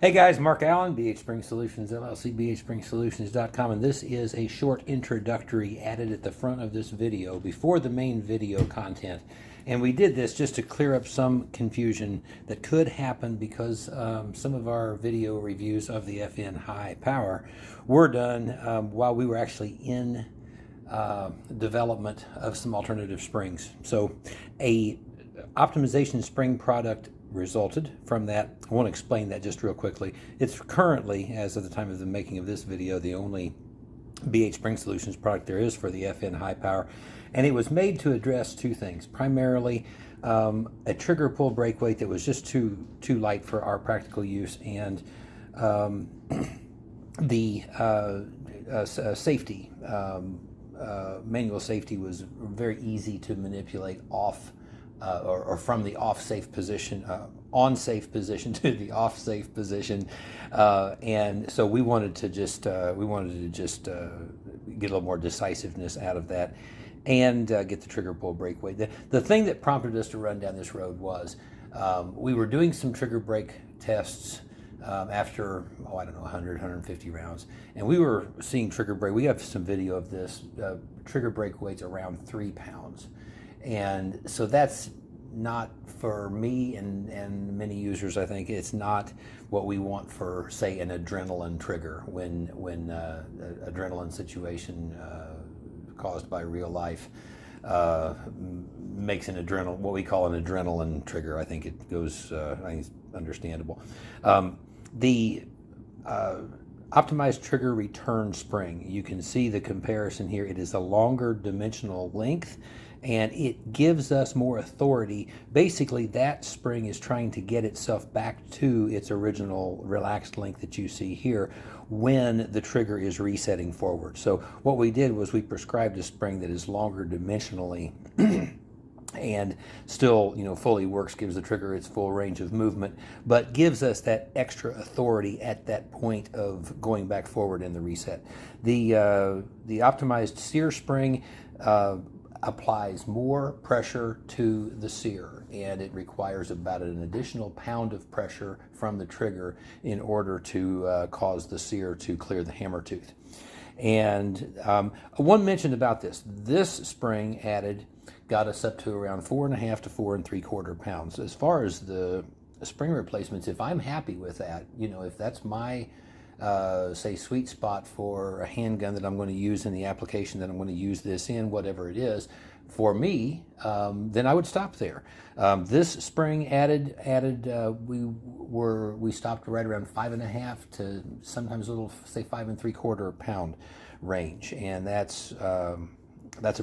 Hey guys, Mark Allen, BHSpringSolutions, LLC, BHSpringSolutions.com, and this is a short introductory added at the front of this video before the main video content. And we did this just to clear up some confusion that could happen because some of our video reviews of the FN High Power were done while we were actually in development of some alternative springs. So a optimization spring product resulted from that. I want to explain that just real quickly. It's currently, as of the time of the making of this video, the only BHSpringSolutions product there is for the FN High Power, and it was made to address two things. Primarily, a trigger pull brake weight that was just too light for our practical use, and the safety, manual safety was very easy to manipulate off or from the off-safe position, on-safe position to the off-safe position, and so we wanted to just get a little more decisiveness out of that, and get the trigger pull brake weight. The thing that prompted us to run down this road was we were doing some trigger brake tests after, I don't know, 100, 150 rounds. And we were seeing trigger brake. We have some video of this, trigger brake weights around 3 pounds. And so that's not, for me and many users, I think, it's not what we want for, say, an adrenaline trigger when adrenaline situation caused by real life makes an what we call an adrenaline trigger. I think it goes, I think it's understandable. The optimized trigger return spring, you can see the comparison here. It is a longer dimensional length, and it gives us more authority. Basically, that spring is trying to get itself back to its original relaxed length that you see here when the trigger is resetting forward. So what we did was we prescribed a spring that is longer dimensionally and still, fully works, gives the trigger its full range of movement, but gives us that extra authority at that point of going back forward in the reset. The optimized sear spring applies more pressure to the sear, and it requires about an additional pound of pressure from the trigger in order to cause the sear to clear the hammer tooth. And one mention about this spring added got us up to around 4.5 to 4 3/4 pounds. As far as the spring replacements, if I'm happy with that, if that's my say sweet spot for a handgun that I'm going to use in the application that I'm going to use this in, whatever it is, for me, then I would stop there. This spring added we stopped right around 5.5 to sometimes a little, say, 5 3/4 pound range, and that's a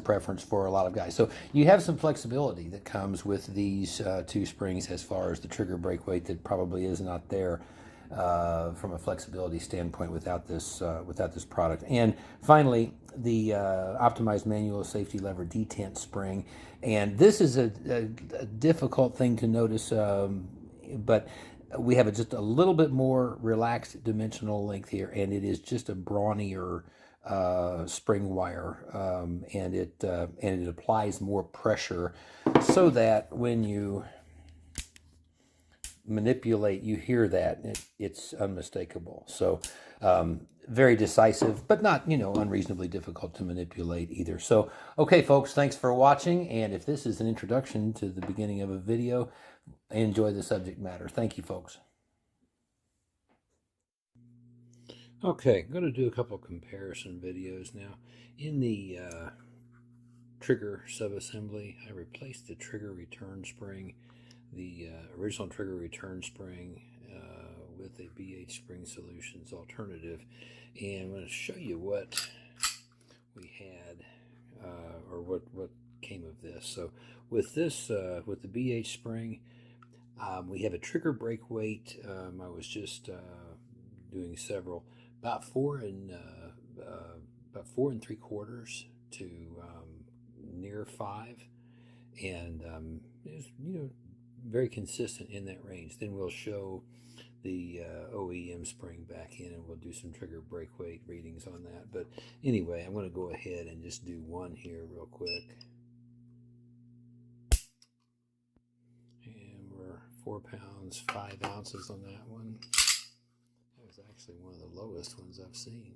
preference for a lot of guys. So you have some flexibility that comes with these two springs as far as the trigger brake weight that probably is not there from a flexibility standpoint without this product. And finally, the optimized manual safety lever detent spring. And this is a difficult thing to notice, but we have just a little bit more relaxed dimensional length here, and it is just a brawnier spring wire, and it applies more pressure so that when you manipulate, you hear that it's unmistakable. So very decisive, but not unreasonably difficult to manipulate either. So okay, folks, thanks for watching, and if this is an introduction to the beginning of a video, enjoy the subject matter. Thank you, folks. Okay, I'm going to do a couple comparison videos now. In the trigger subassembly, I replaced the trigger return spring, the original trigger return spring, with a BHSpringSolutions alternative, and I'm going to show you what we had, or what came of this. So with this, with the BH Spring, we have a trigger brake weight. I was just doing several, about 4 3/4 to near 5, and it's very consistent in that range. Then we'll show the OEM spring back in, and we'll do some trigger brake weight readings on that. But anyway, I'm going to go ahead and just do one here real quick. And we're 4 pounds 5 ounces on that one. is actually one of the lowest ones I've seen.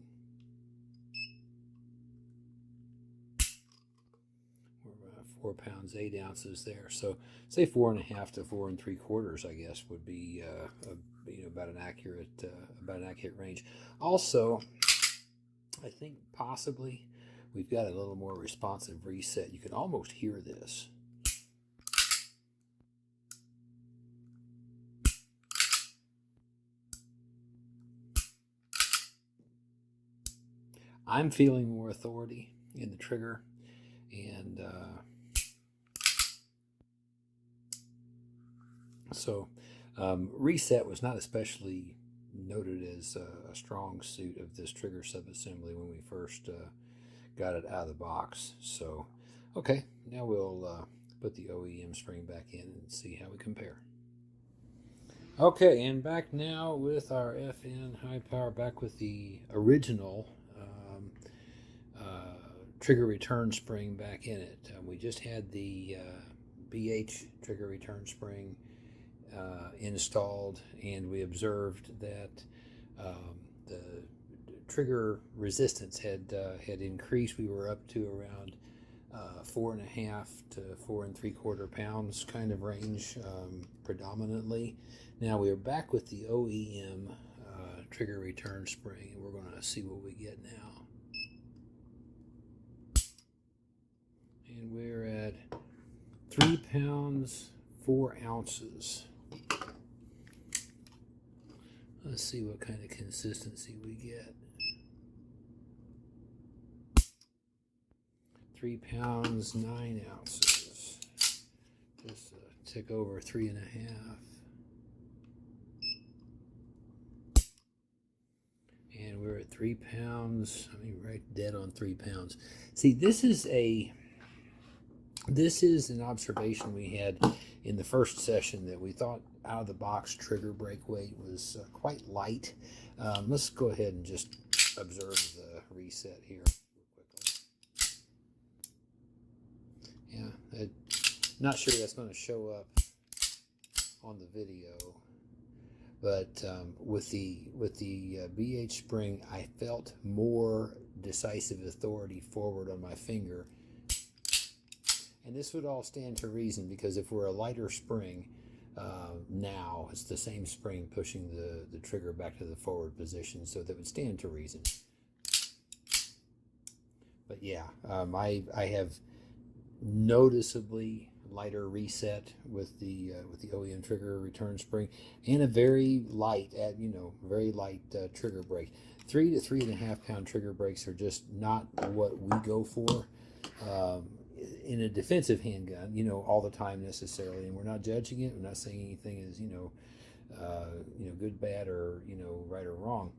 We're about 4 pounds 8 ounces there. So say 4.5 to 4 3/4, I guess, would be about an accurate range. Also, I think possibly we've got a little more responsive reset. You can almost hear this. I'm feeling more authority in the trigger, and reset was not especially noted as a strong suit of this trigger subassembly when we first got it out of the box. So, okay, now we'll put the OEM spring back in and see how we compare. Okay, and back now with our FN high power, back with the original trigger return spring back in it. We just had the BH trigger return spring installed, and we observed that the trigger resistance had increased. We were up to around 4.5 to 4 3/4 pounds kind of range predominantly. Now we are back with the OEM trigger return spring, and we're going to see what we get now. And we're at 3 pounds 4 ounces. Let's see what kind of consistency we get. 3 pounds 9 ounces. Just a tick over 3.5. And we're at 3 pounds. I mean, right dead on 3 pounds. See, this is an observation we had in the first session, that we thought out of the box trigger break weight was quite light. Let's go ahead and just observe the reset here real quickly. Yeah, I'm not sure that's going to show up on the video, but with the BHSpring, I felt more decisive authority forward on my finger. And this would all stand to reason, because if we're a lighter spring, now it's the same spring pushing the trigger back to the forward position, so that would stand to reason. But yeah, I have noticeably lighter reset with the OEM trigger return spring, and a very light trigger break. 3 to 3.5 pound trigger breaks are just not what we go for in a defensive handgun, all the time necessarily. And we're not judging it. We're not saying anything is, good, bad, or, right or wrong.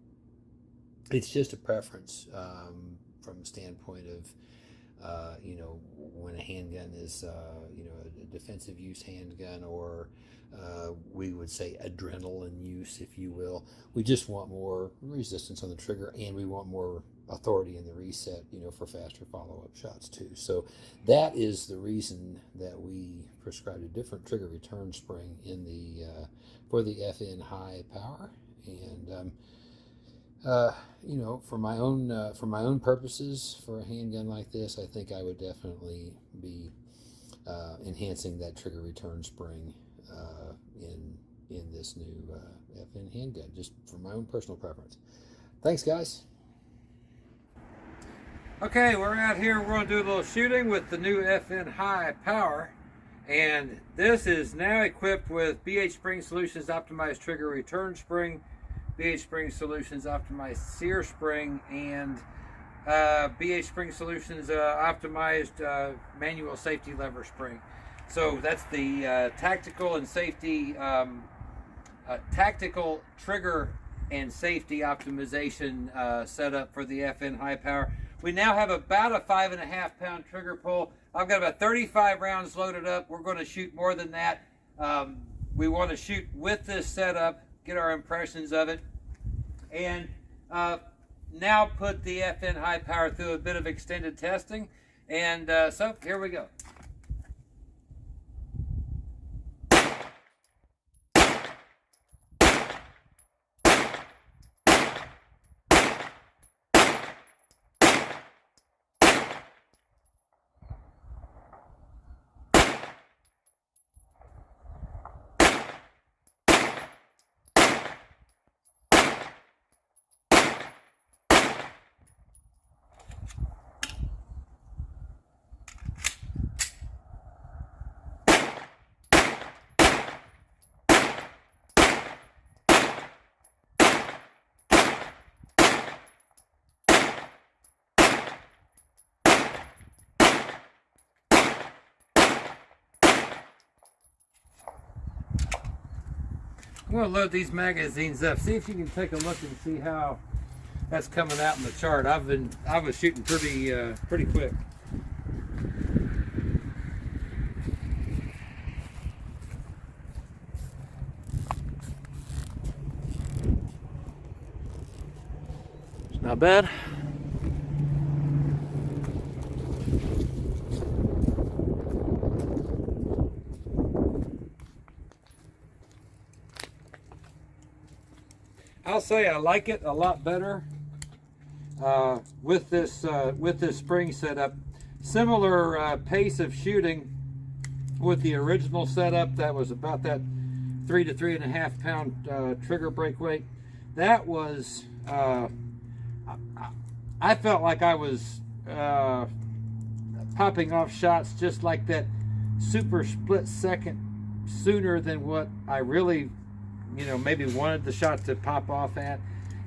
It's just a preference from the standpoint of, when a handgun is, a defensive use handgun, or we would say adrenaline use, if you will. We just want more resistance on the trigger, and we want more authority in the reset, for faster follow-up shots too. So that is the reason that we prescribed a different trigger return spring in the for the FN high power. And for my own purposes, for a handgun like this, I think I would definitely be enhancing that trigger return spring in this new FN handgun, just for my own personal preference. Thanks, guys. Okay, we're out here. We're going to do a little shooting with the new FN high power, and this is now equipped with BHSpringSolutions optimized trigger return spring, BHSpringSolutions optimized sear spring, and BHSpringSolutions optimized manual safety lever spring. So that's the tactical and safety, tactical trigger and safety optimization setup for the FN high power. We now have about a 5.5 pound trigger pull. I've got about 35 rounds loaded up. We're going to shoot more than that. We want to shoot with this setup, get our impressions of it, and now put the FN high power through a bit of extended testing. And so here we go. I'm going to load these magazines up. See if you can take a look and see how that's coming out in the chart. I was shooting pretty quick. It's not bad. I'll say I like it a lot better with this spring setup. Similar pace of shooting with the original setup. That was about that 3 to 3.5 pound trigger break weight. That was I felt like I was popping off shots just like that, super split second sooner than what I really, maybe wanted the shot to pop off at.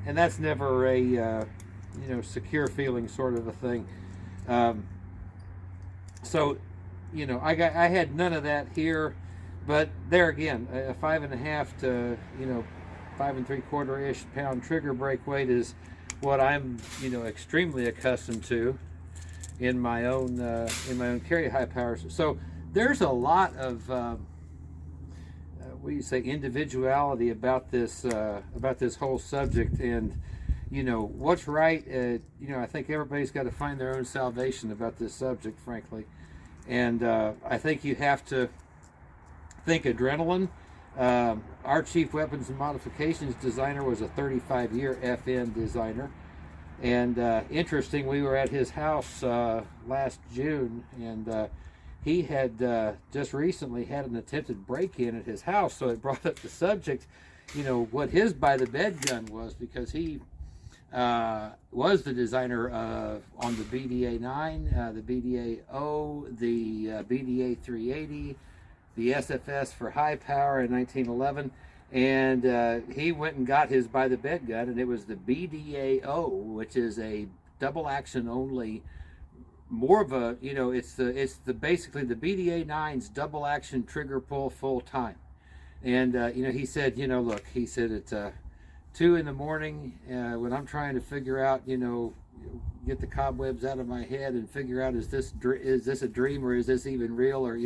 And that's never a secure feeling sort of a thing. So I had none of that here, but there again, a 5.5 to 5 3/4 ish pound trigger break weight is what I'm extremely accustomed to in my own carry high powers. So there's a lot of what do you say, individuality about this whole subject, and what's right. I think everybody's got to find their own salvation about this subject, frankly. And I think you have to think adrenaline. Our chief weapons and modifications designer was a 35-year FN designer. And interesting, we were at his house last June, and he had just recently had an attempted break-in at his house, so it brought up the subject, what his by-the-bed gun was, because he was the designer on the BDA-9, the BDA-0, the BDA-380, the SFS for high power in 1911, and he went and got his by-the-bed gun, and it was the BDA-0, which is a double action only, more of a, it's basically the BDA-9's double action trigger pull full time. And he said, look, he said it's 2 in the morning when I'm trying to figure out, get the cobwebs out of my head and figure out, is this a dream, or is this even real, or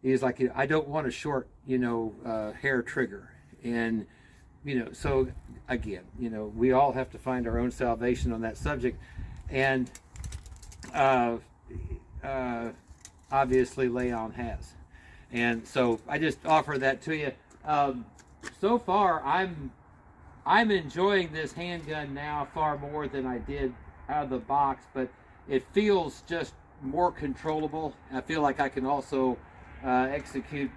he's like, I don't want a short hair trigger. And so again, we all have to find our own salvation on that subject. And obviously Leon has. And so I just offer that to you. So far I'm enjoying this handgun now far more than I did out of the box, but it feels just more controllable. I feel like I can also execute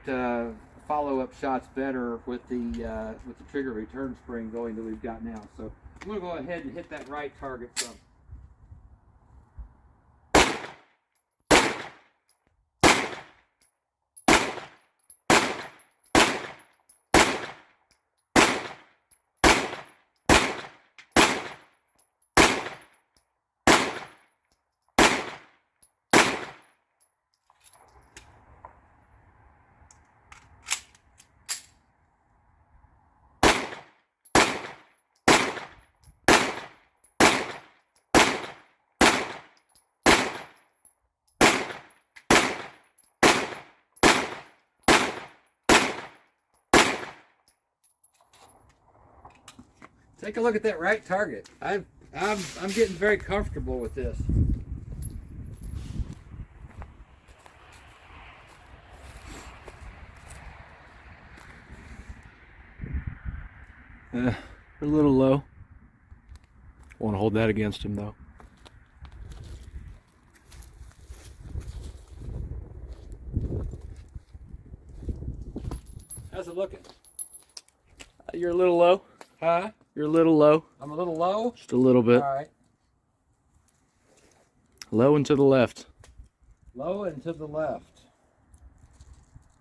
follow-up shots better with the trigger return spring going that we've got now. So I'm going to go ahead and hit that right target some. Take a look at that right target. I'm getting very comfortable with this. A little low. Want to hold that against him though. How's it looking? You're a little low. Huh? You're a little low. I'm a little low? Just a little bit. All right. Low and to the left. Low and to the left.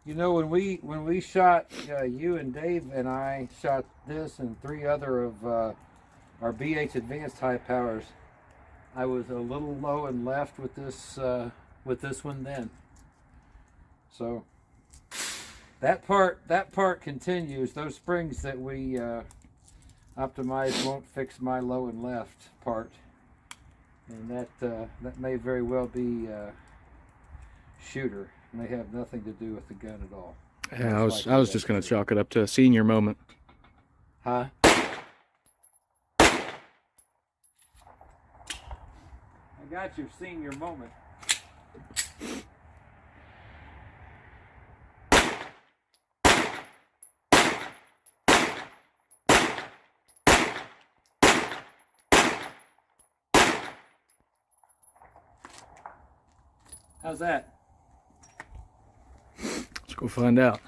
When we shot, you and Dave and I shot this and 3 other of our BH Advanced high powers, I was a little low and left with this one then. So That part continues. Those springs that we optimized won't fix my low and left part, and that may very well be shooter. May have nothing to do with the gun at all. Yeah, I was just gonna chalk it up to a senior moment. Huh? I got your senior moment. How's that? Let's go find out.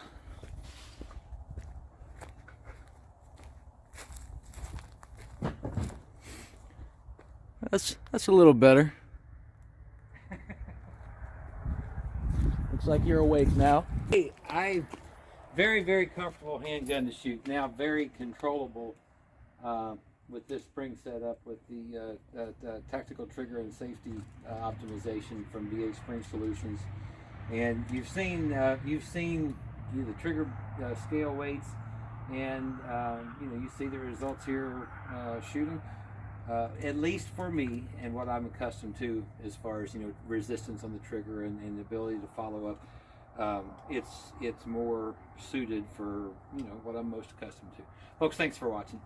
That's a little better. Looks like you're awake now. Hey, very, very comfortable handgun to shoot. Now very controllable with this spring setup with the tactical trigger and safety optimization from BHSpringSolutions. And you've seen the trigger scale weights, and you see the results here shooting. At least for me and what I'm accustomed to, as far as resistance on the trigger and the ability to follow up, it's more suited for what I'm most accustomed to. Folks, thanks for watching.